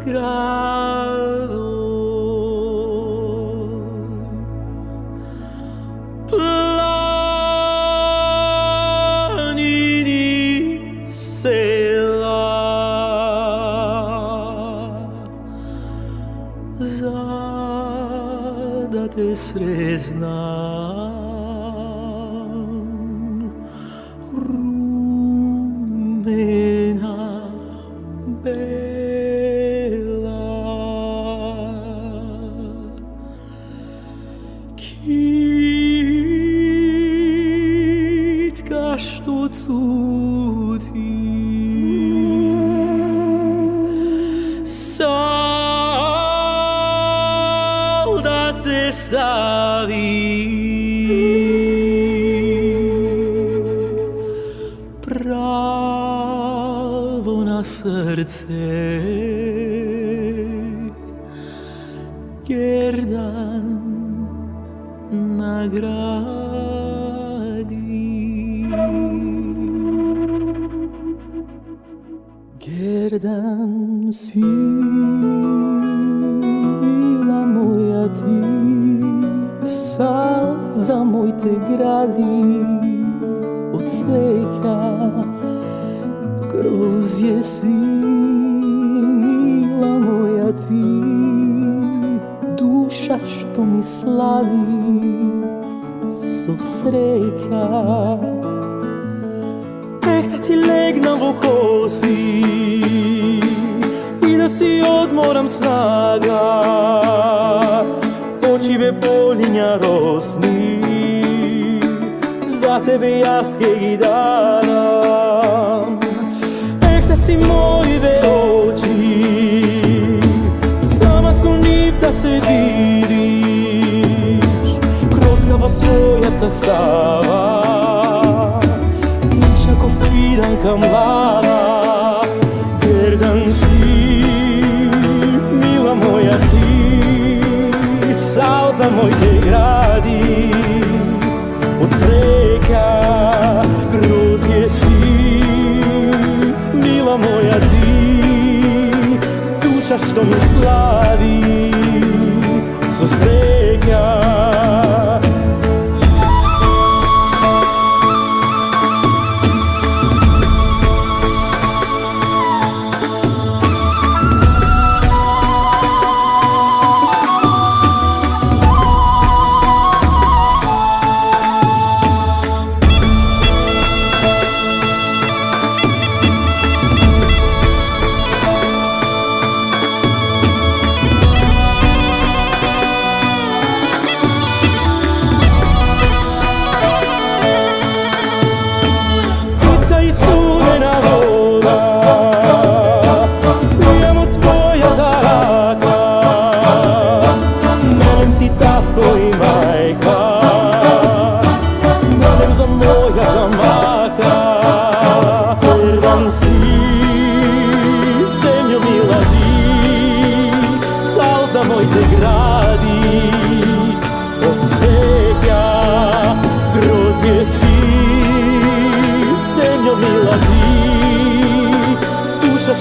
grado. Planini sela zadate sreznam rumena bela kitka što cuti salda se stavi pravo na srce Gerdan nagradi. Gerdan si bila moja ti, za moj te gradi od svega grozje si mila moja ti, duša što mi slavi so sreka. Da ti legnem v kosi i da si odmoram snaga, oči me polinja rosni, za tebe jaz kaj daram. Da si moje oči, sama su niv da se vidiš, krotkavo svoja ta stava, niča ko firanka mlada. Gerdan si, mila moja ti, salza moj te gradi od svega grozje si, mila moja ti, duša što mi slavi so svega.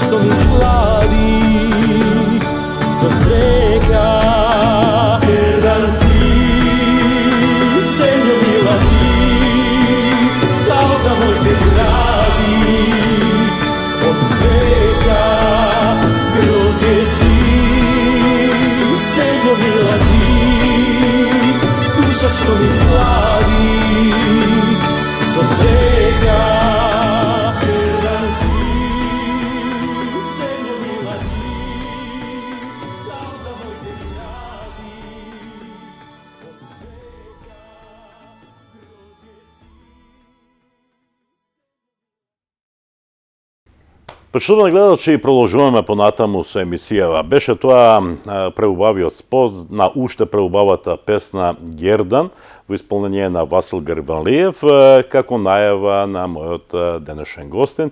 Što mi slavi sa svega. Gerdan si, zemljo mila ti, salza moj te gradi od svega grozje si, zemljo mila ti, duša što mi slavi sa svega. Почитувани гледачи, продолжуваме понатаму со емисијава. Беше тоа преубавиот спот на уште преубавата песна Гердан во исполнение на Васил Грвалиев, како најава на мојот денешен гостин.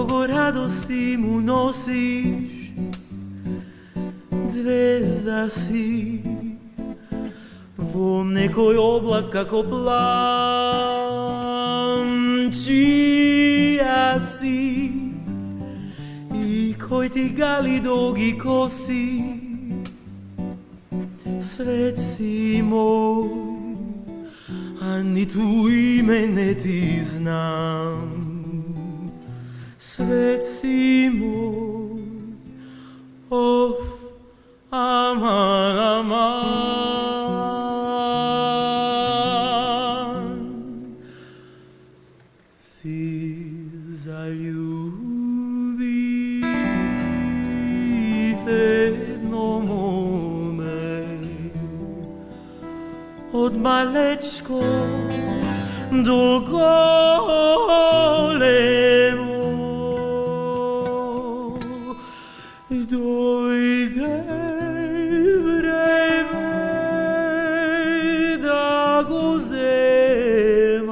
kogo radosti mu nosiš, zvezda si, vo nekoj oblak kako plan, čija si, i koj ti gali dugi kosi, svet si moj, a ni tu ime ne ti znam. Svet si moj, aman, aman. Si zaljubi jedno mome, od malečko do golemo. Dojde vreme da go zemam,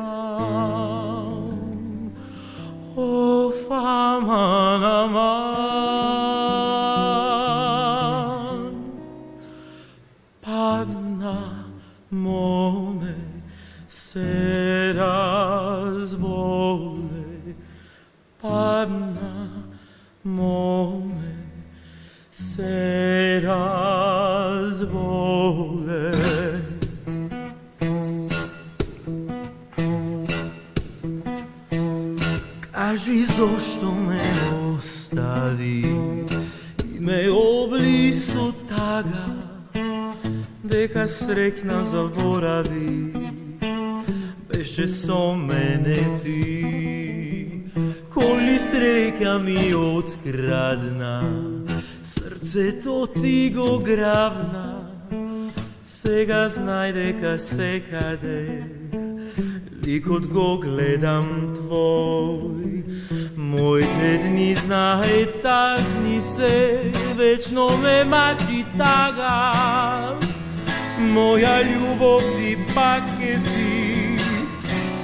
aman, aman. Padna mome se razbole, padna mome se razbole. Kaži zašto me ostavi i me oblisu taga, deka srekna zaboravi, beše so mene ti. Коли среќа ми открадна, срцето ти го грабна, сега знај дека секаде ликот го гледам твој. Моите дни знае тажни се, вечно ме мачи тага. Моја љубов ти пак е си,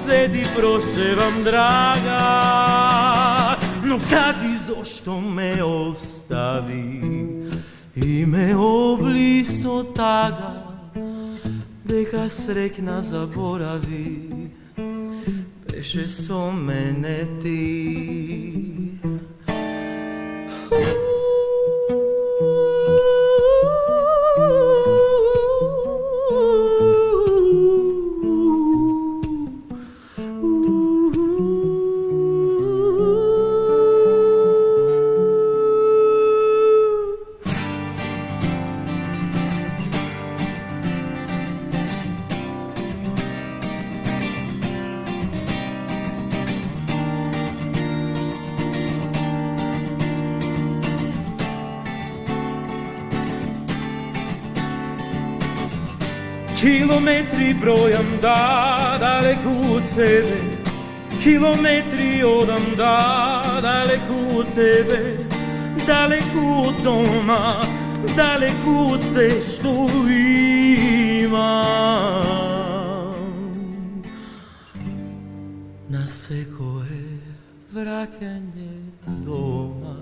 се ти прошевам драга. Но кажи зошто ме остави и ме обли со тага, дека срекна заборави, беше со мене ти. Kilometri brojam da, daleko od sebe, kilometri odam da, daleko od tebe, daleko od doma, daleko od sve što imam. Na sekoje vraćanje doma,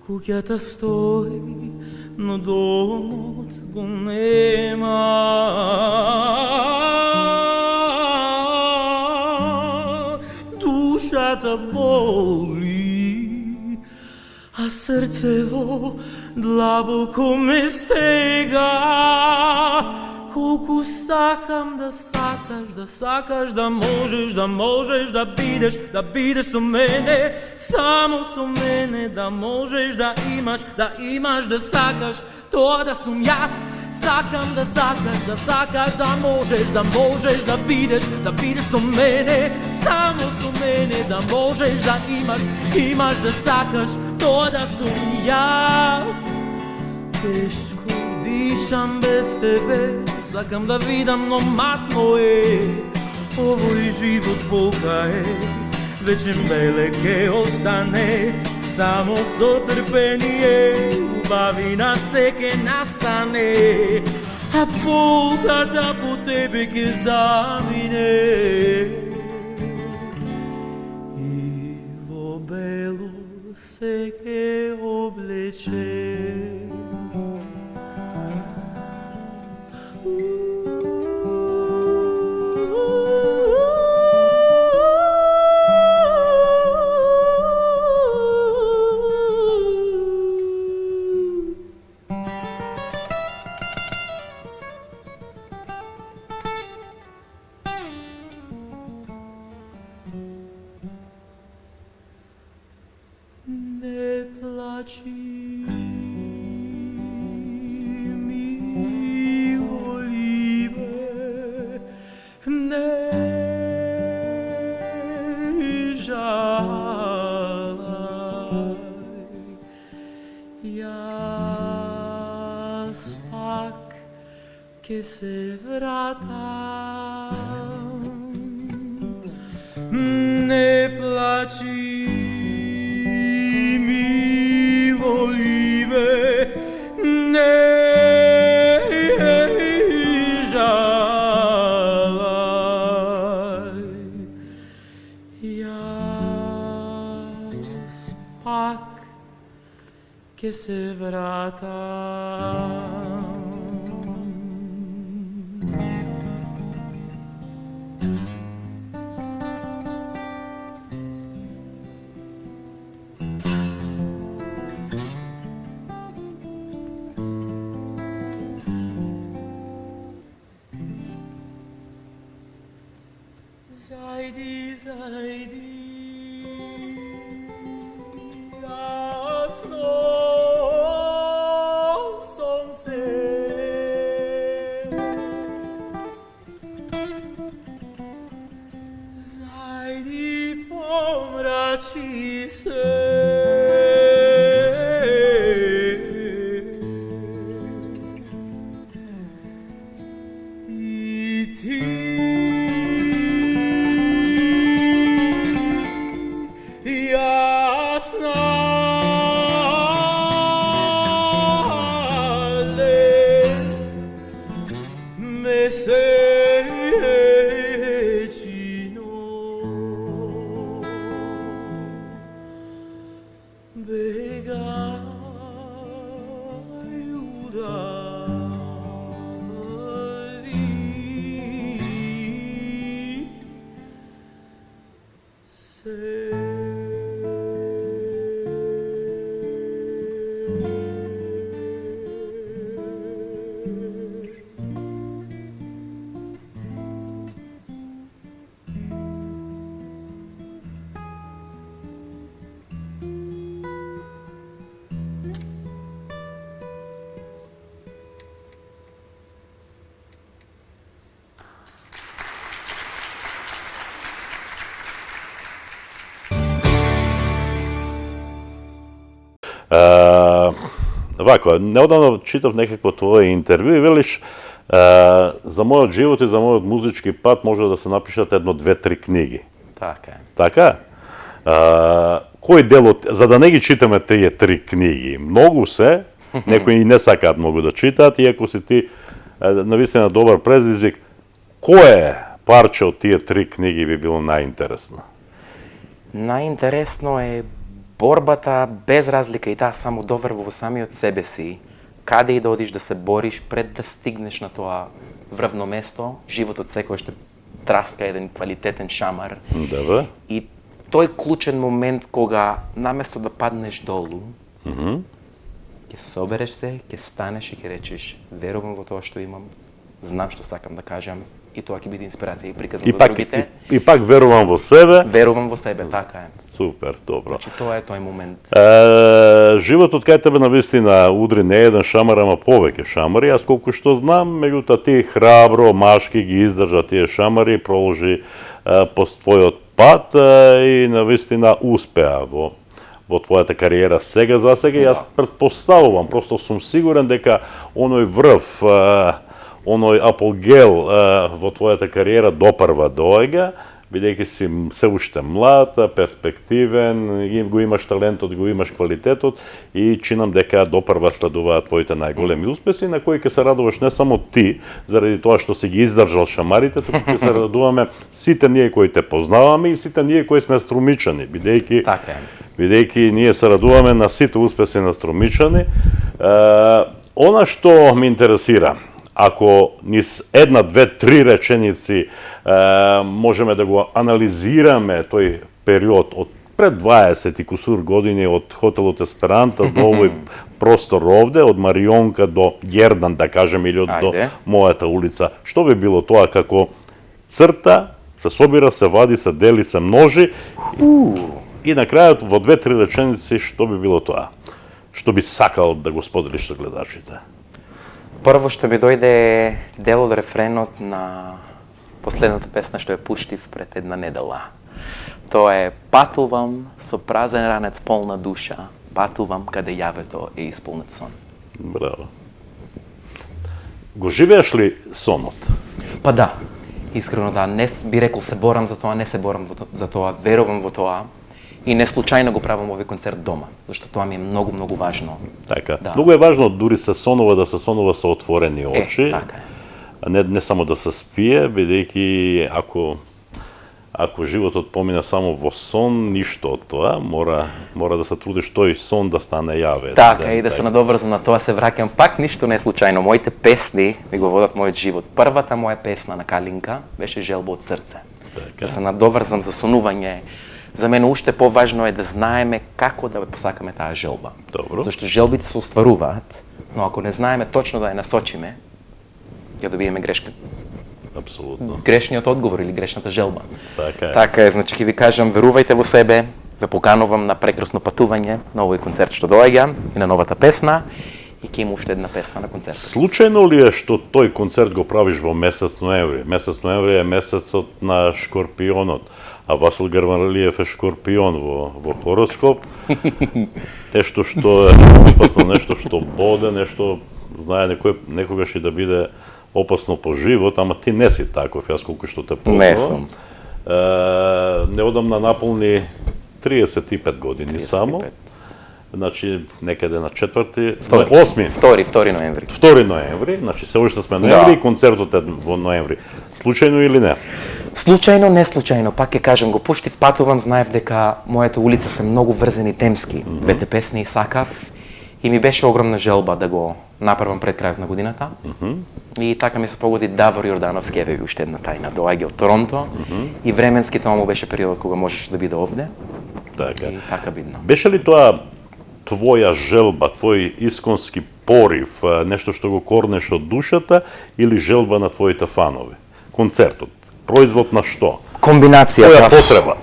kućata stoji, no domot go nema. Dušata boli, a srcevo dlaboko me stega. Колку сакам да сакаш, да сакаш, да можеш да бидеш со мене, само со мене, да можеш да имаш, да сакаш, тоа да сум јас. Сакам да сакаш, да можеш да бидеш со мене, само со мене, да можеш да имаш, да сакаш, тоа да сум јас. Тешко дишам без тебе, сакам да видам, но матно е, овој живот болка е, вечен белек ке остане, само со трпение, убавина се ке настане, а болката по тебе ке замине. И во se che oblece. Ne placi milolibe, ne žalaj, ja spak ke se vratam, ne placi che se vratam. Zajdi, zajdi, jasno sonce. Zajdi, pomrači se. I ti Вако, неодавно читав некакво твое интервју и велиш за мојот живот и за мојот музички пат може да се напишат едно, две, три книги. Така е. Така? Кој дел од... За да не ги читаме тие три книги, многу се, некои и не сакаат многу да читаат, иако си ти навистина добар предизвик, кое парче од тие три книги би било најинтересно? Најинтересно е борбата без разлика и таа само доверба во самиот себе си, каде и да одиш да се бориш пред да стигнеш на тоа врвно место, животот секој ще траска еден квалитетен шамар. Да, и тој клучен момент кога наместо да паднеш долу, ќе собереш се, ќе станеш и ќе речеш верувам во тоа што имам, знам што сакам да кажам, и тоа ќе биде инспирација и приказ за другите. И пак верувам во себе. Верувам во себе, така е. Супер, добро. Значи тоа е тој момент. Животот кај тебе навистина удри не еден шамар, ама повеќе шамари. Јас колку што знам, меѓутоа ти храбро, машки ги издржа тие шамари и проложи по твојот пат и навистина успеа во твојата кариера сега за сега. Јас претпоставувам, просто сум сигурен дека оној врв, оној апогел во твојата кариера допрва доаѓа, бидејќи си се уште млад, перспективен, го имаш талентот, го имаш квалитетот и чинам дека допрва следуваат твоите најголеми успеси, на кои ќе се радуваш не само ти, заради тоа што си ги издржал шамарите, туку ќе се радуваме сите ние кои те познаваме и сите ние кои сме струмичани, бидејќи бидејќи ние се радуваме на сите успеси на Струмичани. Она што ме интересира, ако низ една, две, три реченици можеме да го анализираме тој период од пред 20 и кусур години од хотелот Есперанто до овој простор овде, од Марионка до Гердан, да кажем, или до мојата улица, што би било тоа како црта, се собира, се вади, се дели, се множи и на крајот во две-три реченици што би било тоа? Што би сакал да го споделиш со гледачите? Прво што ми дојде дел од рефренот на последната песна што ја пуштив пред една недела. Тоа е "Патувам со празен ранец полна душа, патувам каде јавето е исполнет сон." Браво. Го живееш ли сонот? Па да, искрено да. Не би рекол се борам за тоа, не се борам за тоа, верувам во тоа и не случајно го правам овој концерт дома, зашто тоа ми е многу, многу важно. Така. Да. Многу е важно дури се сонува да се сонува со отворени очи. Така е. Не само да се спие, бидејќи ако животот помина само во сон, ништо од тоа, мора да се трудиш тој сон да стане јавен. Така, и да се надоврзам на тоа, се враќам, пак ништо не е случајно. Моите песни ми го водат мојот живот. Првата моја песна на Калинка беше "Желба од срце". Така. Да се надоврзам за сонување. За мене уште поважно е да знаеме како да посакаме таа желба. Добро. Зашто желбите се остваруваат, но ако не знаеме точно да ја насочиме, ја добиеме грешка. Апсолутно. Грешниот одговор или грешната желба. Така е. Така е, значи ќе ви кажам, верувајте во себе, ве поканувам на прекрасно патување на овој концерт што доаѓа и на новата песна и ќе има уште една песна на концертот. Случајно ли е што тој концерт го правиш во месец ноември? Месец ноември е месецот на Шкорпионот, а Васил Грмалиев е Шкорпион во хороскоп. Нешто што е опасно, нешто што боде, нешто знае некогаш и да биде опасно по живот, ама ти не си таков, јас колку што те познавам. Не сум. Неодамна наполни 35 години 35. само. Значи некаде на 8 ноември. 2 ноември, значи се уште сме ноември и концертот е во ноември. Случајно или не? Случајно, не случајно, пак ќе кажем, го пуштив, патувам, знаев дека мојата улица се многу врзани темски. Двете песни и сакав и ми беше огромна желба да го направам пред крајот на годината. И така ми се погоди Давор Јордановски, еве уште една тајна, доаѓа од Торонто и временски тоа му беше периодот кога можеше да биде овде. Така. И така бидно. Беше ли тоа твоја желба, твој исконски порив, нешто што го корнеш од душата или желба на твоите фанови? Концертот, производ на што? Комбинација. Која потреба?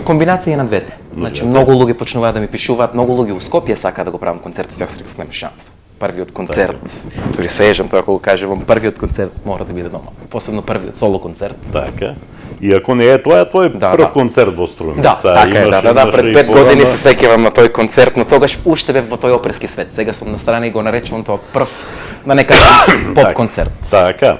Комбинација на двете. Значи многу луѓе почнуваат да ми пишуваат, многу луѓе у Скопје сака да го правам концертот, јас реков нема шанса. Првиот концерт, дури се ежам тоа кога кажувам, првиот концерт мора да биде дома. Посебно првиот соло концерт. Така. И ако не е тоа, е твој прв концерт во Струмица. Да, така е, пред 5 години се сеќавам на тој концерт, но тогаш уште бев во тој опрески свет. Сега сум на страна и го наречувам тоа прв, да не кажам, поп концерт. Така.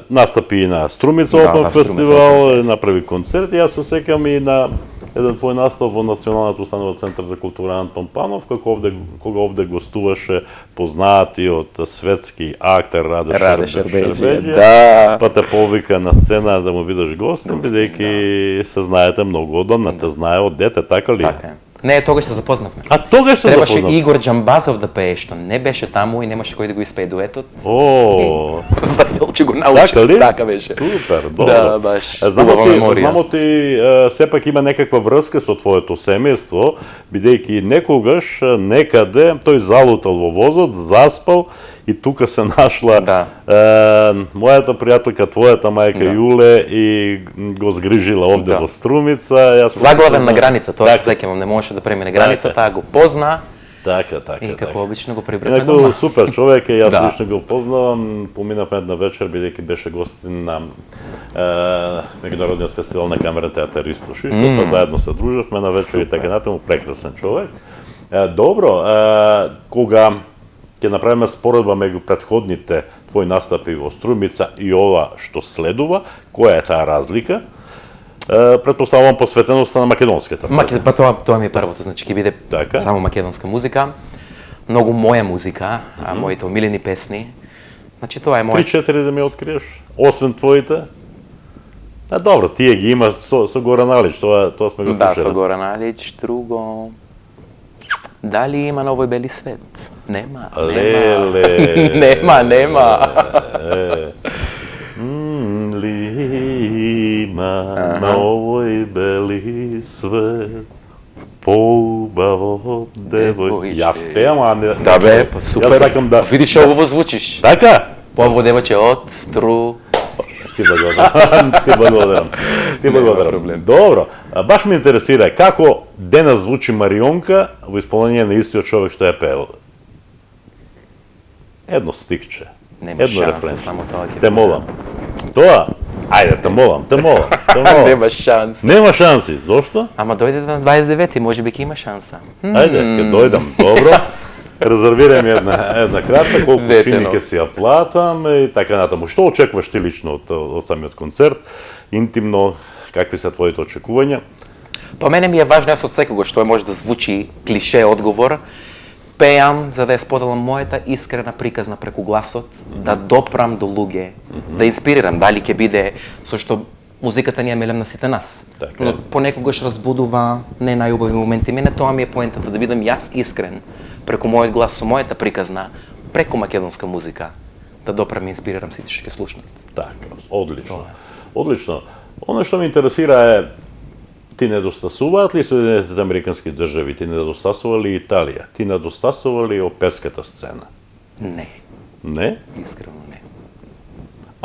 Настапи и на Струмица Опен фестивал, направи концерт и јас се сеќам и на еден твој настап во Националниот установа центар за култура Антон Панов, кога овде гостуваше познаатиот светски актер Раде Шербеджија. Да. Па те повика на сцена да му бидеш гостин, бидејќи се знаете многу одамна, те знае од дете, така ли? Така е. Не, тогаш се запознавме. А тогаш се Требаше запознавме? Игор Џамбазов да пее, што не беше таму и немаше кој да го испее дуетот. О, Василче го научи. така ли? Така беше. Супер, добро. Да, баш. Знамо ти сепак има некаква врска со твоето семејство, бидејќи некогаш некаде тој залутал во возот, заспал и тука се нашла мојата пријателка, твојата мајка Јуле и го згрижила овде во Струмица. Заглавен на граница, тоа се сеќавам, не можеше да премине границата, таа го позна. Така. И како обично го прибравме дома. дома. Супер човек е, јас лично го познавам, поминавме една вечер, бидејќи беше гостин на меѓународниот фестивал на камерен театар Истоши, што па заедно се дружевме на вечер и така натаму, прекрасен човек. Добро, кога ќе направиме споредба меѓу претходните твои настапи во Струмица и ова што следува, која е таа разлика? Претпоставувам посветеноста на македонската. Па тоа ми е првото, значи ќе биде само македонска музика, многу моја музика, моите омилени песни. Значи тоа е мој 3-4 да ми откриеш, освен твоите? Добро, тие ги има со Горан Алич, тоа сме го слушали. Да, со Горан Алич, друго... Дали има на овој бели свет? Нема. Нема. Има на овој бели свет поубаво девој. Јас пеам, а не... Да бе, супер. Јас сакам да... Видиш ово звучиш. Така? Поубаво девојче од стру... Ти благодарам. Добро, баш ме интересира како денес звучи Марионка во исполнение на истиот човек што ја пеел. Едно стихче. Нема шанса, само тоа ќе... Те молам. Тоа? Ајде, те молам. Нема шанси. Нема шанси, зошто? Ама дојде на 29-ти, може би ќе има шанса. Ајде, ќе дојдам, добро. Резервирам една кратка, колку чини ќе си ја платам и така натаму. Што очекуваш ти лично од самиот концерт? Интимно, какви се твоите очекувања? По мене ми е важно, јас од секого што може да звучи клише одговор, пеам за да ја споделам мојата искрена приказна преку гласот, да допрам до луѓе, да инспирирам, дали ќе биде со што музиката ни е мелем на сите нас. Така. Но понекогаш разбудува не најубави моменти. Мене тоа ми е поентата, да бидам јас искрен преку мојот глас со мојата приказна, преку македонска музика, да допрам и инспирирам сите што ќе слушнат. Така, одлично. Одлично. Оно што ме интересира е, ти недостасуваат ли Соединетите Американски држави, ти недостасува ли Италија, ти недостасува ли опеската сцена? Не. Не? Искрено не.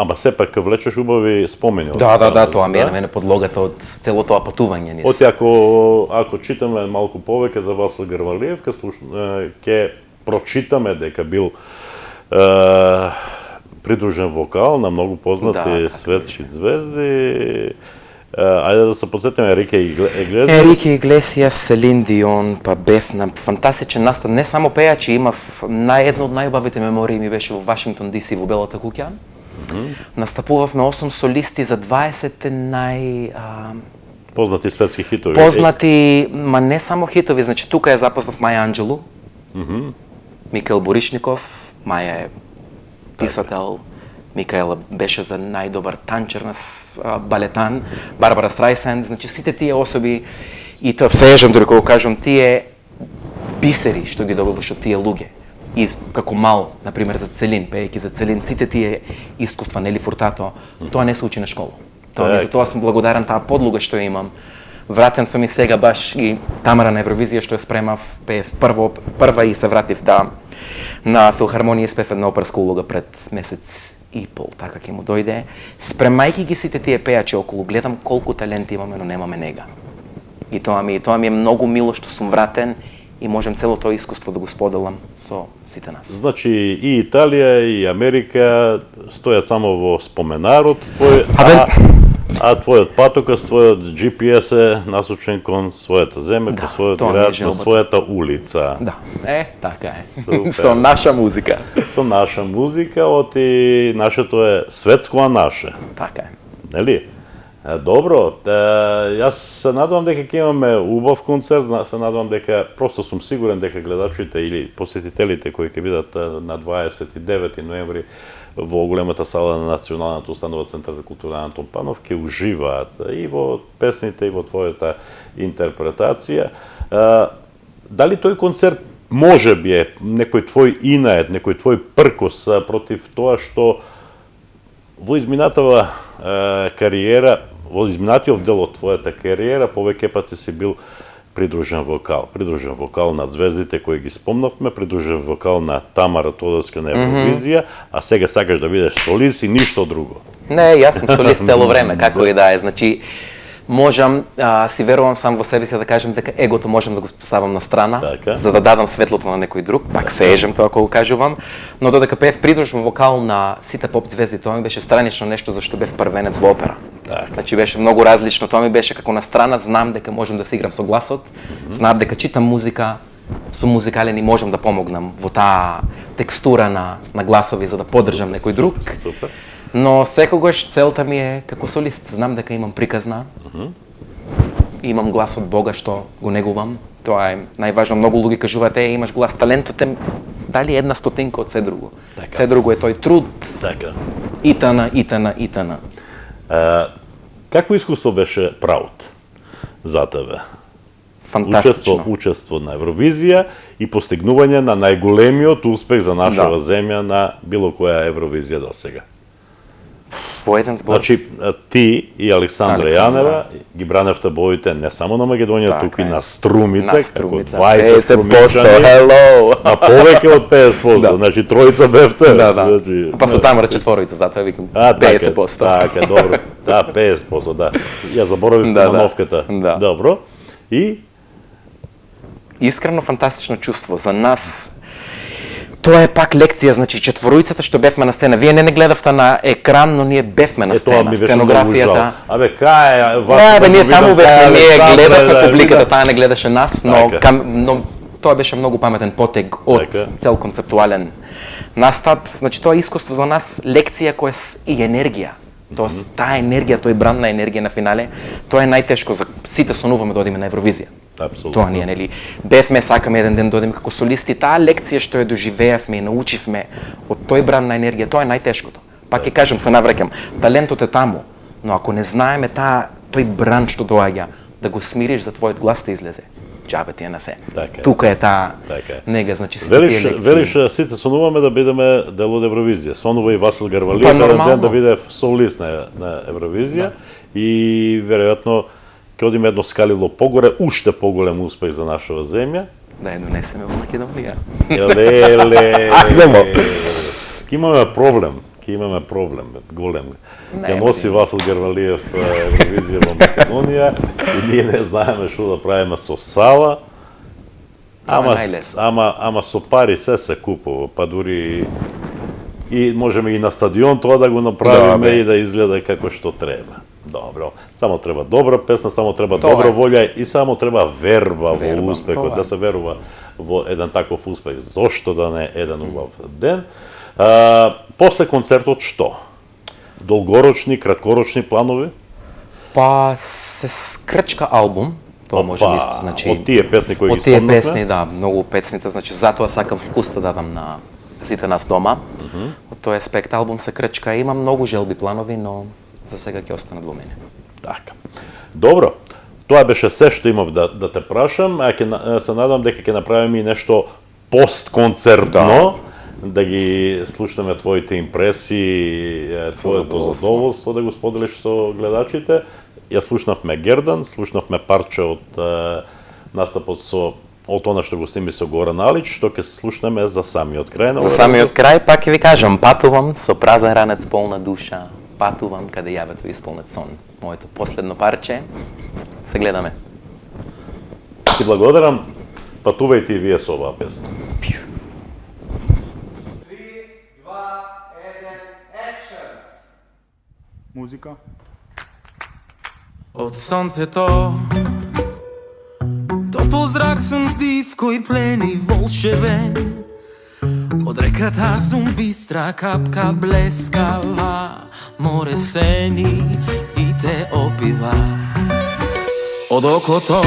Ама сепак влечеш убави спомени. Да, тоа ми е на мене подлогата од цело тоа патување низ. Оти ако читаме малку повеќе за Васил Грвалиев, ќе прочитаме дека бил придружен вокал на многу познати светски звезди. Ајде да се потсетиме Ерике Иглесијас. Ерике Иглесијас, Селин Дион, па бев на фантастичен настан. Не само пејачи, имав една од најубавите мемории ми беше во Вашингтон ДС во Белата куќа. Настапувавме 8 солисти за 20 познати светски хитови. Познати, ма не само хитови, значи тука ја запознав Маја Анџелу, Микаел Боришников, Маја е писател, Микаела беше за најдобар танчер на балетан, Барбара Страйсанд, значи сите тие особи, и тоа се ежам дори кога кажам, тие бисери што ги добиваш од тие луѓе. И како мал, например, за Целин, пејќи за Целин, сите тие искуства, нели фуртато, тоа не се учи на школа. Тоа за тоа сум благодарен, таа подлога што имам. Вратен сум и сега баш и Тамара на Евровизија што ја спремав, пеев прва и се вратив на филхармонија, спев една оперска улога пред месец и пол, така ќе му дојде. Спремајќи ги сите тие пејачи околу, гледам колку таленти имаме, но немаме нега. И тоа ми е многу мило што сум вратен и можем цело тоа искуство да го споделам со сите нас. Значи и Италија и Америка стојат само во споменарот твој, а твојот патокас, твојот GPS е насочен кон својата земја, кон својот град, кон својата улица. Да, така е. Со наша музика. Со наша музика, оти нашето е светско, а наше. Така е. Нели? Добро, јас се надевам дека ќе имаме убав концерт, се надевам дека, просто сум сигурен дека гледачите или посетителите кои ќе бидат на 29 ноември во големата сала на Националната установа Центар за култура Антон Панов ќе уживаат и во песните и во твојата интерпретација. Дали тој концерт може би е некој твој инает, некој твој пркос против тоа што во изминатава кариера, во изминатиот дел од твојата кариера, повеќе пати си бил придружен вокал на звездите кои ги спомнавме, придружен вокал на Тамара Тодорска на Евровизија, а сега сакаш да бидеш солист и ништо друго. Не, јас сум солист цело време, како и да е, значи можам, си верувам сам во себе си да кажем дека егото можам да го ставам на страна, за да дадам светлото на некој друг, пак се ежем тоа кога кажувам, но додека пеев придружен вокал на сите поп звезди, тоа ми беше странично нешто зашто бев првенец во опера. Значи беше многу различно, тоа ми беше како на страна, знам дека можам да се играм со гласот, знам дека читам музика, со музикален и можам да помогнам во таа текстура на гласови за да поддржам некој друг. Супер. Но секогаш целта ми е како солист, знам дека имам приказна, имам глас од Бога што го негувам, тоа е најважно, многу луѓе кажуваат имаш глас, талентот е дали една стотинка од се друго. Се друго е тој труд, итана. Какво искуство беше правот за тебе? Фантастично. Учество на Евровизија и постигнување на најголемиот успех за нашава земја на било која Евровизија до сега. Во еден збор. Значи, ти и Александра Јанева ги браневте боите не само на Македонија, туку и на Струмица, како 20 струмичани, а повеќе од 50%, значи тројца бевте. Значи, па со Тамара четворица, затоа викам 50%. Така, добро. 50%, да. Ја заборавив мановката. Добро. И искрено фантастично чувство за нас. Тоа е пак лекција, значи четворујцата што бевме на сцена. Вие не гледавте на екран, но ние бевме на сцена. Сценографијата. Абе, кај е ние таму бевме, ние гледавме публиката, таа не гледаше нас, но тоа беше многу паметен потег од цел концептуален настап. Значи тоа е искуство за нас, лекција која и енергија. Тоест, таа енергија, тој бранд на енергија на финале, тоа е најтешко за сите сонуваме да одиме на Евровизија. Апсолутно. Тоа ние, нели, бевме, сакаме еден ден да одиме како солисти, таа лекција што ја доживеавме и научивме од тој бранд на енергија, тоа е најтешкото. Пак ќе кажам, се навраќам, талентот е таму, но ако не знаеме тој бранд што доаѓа, да го смириш за твојот глас да излезе, џабе ти е на се. Тука е таа нега, значи сите тие лекции. Велиш, сите сонуваме да бидеме дел од Евровизија. Сонува и Васил Гарвалиев еден ден да биде солист на Евровизија и веројатно ќе одиме едно скалило погоре, уште поголем успех за нашава земја. Да ја донесеме во Македонија. Ќе имаме проблем, голем. Ја носи Васил Гарвалиев Евровизија во Македонија и ние не знаеме што да правиме со сала. Ама со пари се купува, па дури и можеме и на стадион тоа да го направиме и да изгледа како што треба. Добро. Само треба добра песна, само треба добра волја и само треба верба во успехот, да се верува во еден таков успех. Зошто да не еден убав ден? После концертот што? Долгорочни, краткорочни планови? Па се скрчка албум, тоа може би значи од тие песни кои ги Од спомнавме. тие песни, да, многу песните, значи затоа сакам вкус да дадам на сите нас дома. Од тој аспект албум се крчка, има многу желби планови, но за сега ќе останат во мене. Така. Добро. Тоа беше се што имав да те прашам, а се надам дека ќе направиме и нешто постконцертно, да ги слушнеме твоите импресии, твоето задоволство да го споделиш со гледачите. Ја слушнавме Гердан, слушнавме парче од настапот од она што го сними со Горан Алич, што ќе слушнеме за самиот крај. За самиот крај, пак ќе ви кажам, патувам со празен ранец полна душа. Патувам каде јавето исполнет сон. Моето последно парче. Се гледаме. Ти благодарам. Патувајте и вие со оваа песна. 3, 2, 1, action! Музика. Од сонцето топол зрак сум здив кој плени волшебен. Од реката сум бистра капка блескава, море сени и те опила. Од окото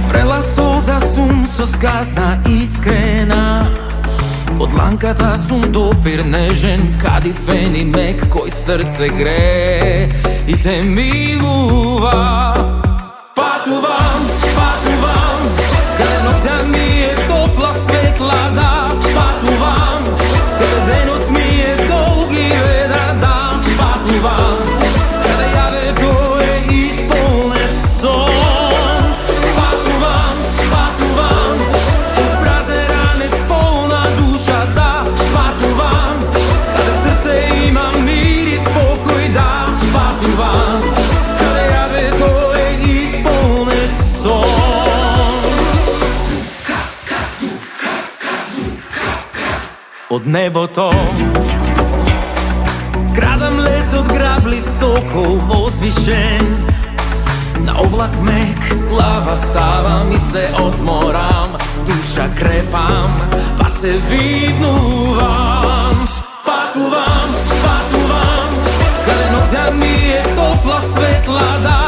врела солза сум со сказна искрена. Од ланката сум допир нежен, кадифен и мек кој срце гре и те милува. Патувам, патувам, каде ноќта ми е топла светла, да. Патувам, каде денот ми е долги ведар, да. Патувам, каде јавето е исполнет сон. Патувам, патувам, со празен ранец полна душа, да. Патувам, каде срце има мир и спокој, да. Патувам, каде јавето е исполнет сон. Од небото градам летот граблив сокол возвишен. На облак мек глава ставам и се одморам, душа крепам, па се вивнувам. Патувам, патувам, каде ноќта ми е топла светла, да.